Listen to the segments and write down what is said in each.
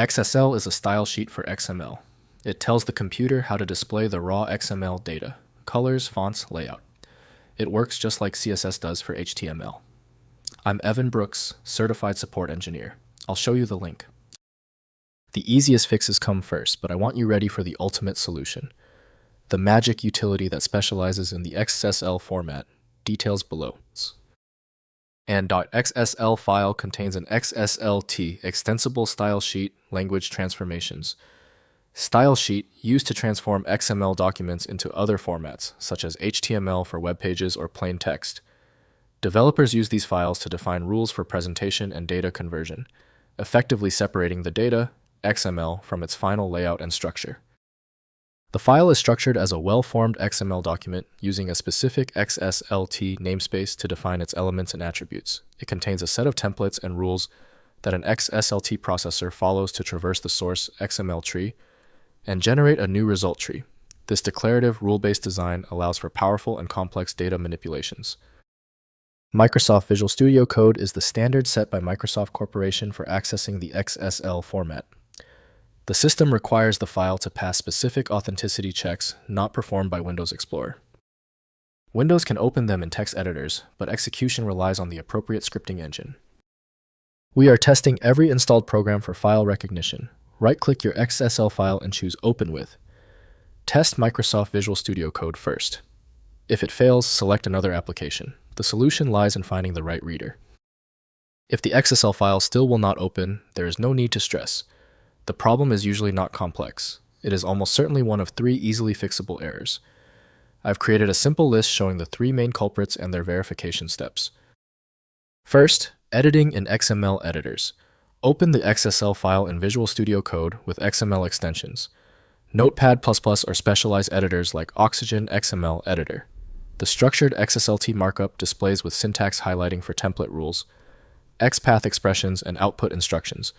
XSL is a style sheet for XML. It tells the computer how to display the raw XML data, colors, fonts, layout. It works just like CSS does for HTML. I'm Evan Brooks, Certified Support Engineer. I'll show you the link. The easiest fixes come first, but I want you ready for the ultimate solution. The magic utility that specializes in the XSL format, details below. And .xsl file contains an XSLT, Extensible Style Sheet Language Transformations. Stylesheet used to transform XML documents into other formats, such as HTML for web pages or plain text. Developers use these files to define rules for presentation and data conversion, effectively separating the data, XML, from its final layout and structure. The file is structured as a well-formed XML document using a specific XSLT namespace to define its elements and attributes. It contains a set of templates and rules that an XSLT processor follows to traverse the source XML tree and generate a new result tree. This declarative, rule-based design allows for powerful and complex data manipulations. Microsoft Visual Studio Code is the standard set by Microsoft Corporation for accessing the XSL format. The system requires the file to pass specific authenticity checks not performed by Windows Explorer. Windows can open them in text editors, but execution relies on the appropriate scripting engine. We are testing every installed program for file recognition. Right-click your XSL file and choose Open With. Test Microsoft Visual Studio Code first. If it fails, select another application. The solution lies in finding the right reader. If the XSL file still will not open, there is no need to stress. The problem is usually not complex. It is almost certainly one of 3 easily fixable errors. I've created a simple list showing the 3 main culprits and their verification steps. First, editing in XML editors. Open the XSL file in Visual Studio Code with XML extensions. Notepad++ or specialized editors like Oxygen XML Editor. The structured XSLT markup displays with syntax highlighting for template rules, XPath expressions, and output instructions,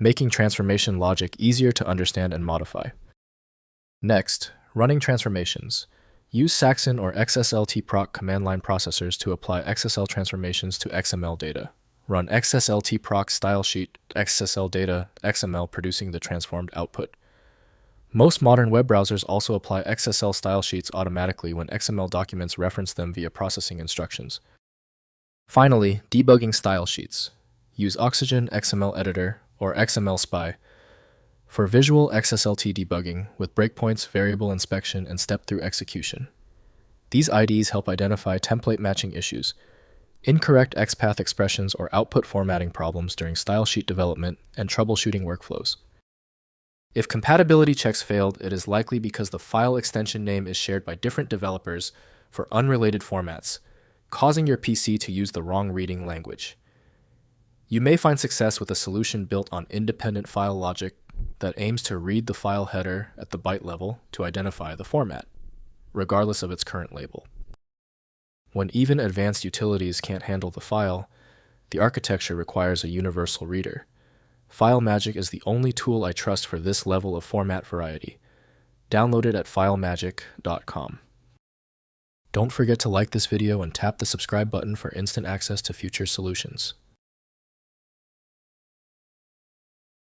making transformation logic easier to understand and modify. Next, running transformations. Use Saxon or XSLT proc command line processors to apply XSL transformations to XML data. Run XSLT proc stylesheet XSL data XML producing the transformed output. Most modern web browsers also apply XSL style sheets automatically when XML documents reference them via processing instructions. Finally, debugging style sheets. Use Oxygen XML Editor or XML Spy for visual XSLT debugging with breakpoints, variable inspection, and step-through execution. These IDs help identify template matching issues, incorrect XPath expressions, or output formatting problems during style sheet development and troubleshooting workflows. If compatibility checks failed, it is likely because the file extension name is shared by different developers for unrelated formats, causing your PC to use the wrong reading language. You may find success with a solution built on independent file logic that aims to read the file header at the byte level to identify the format, regardless of its current label. When even advanced utilities can't handle the file, the architecture requires a universal reader. FileMagick is the only tool I trust for this level of format variety. Download it at filemagick.com. Don't forget to like this video and tap the subscribe button for instant access to future solutions.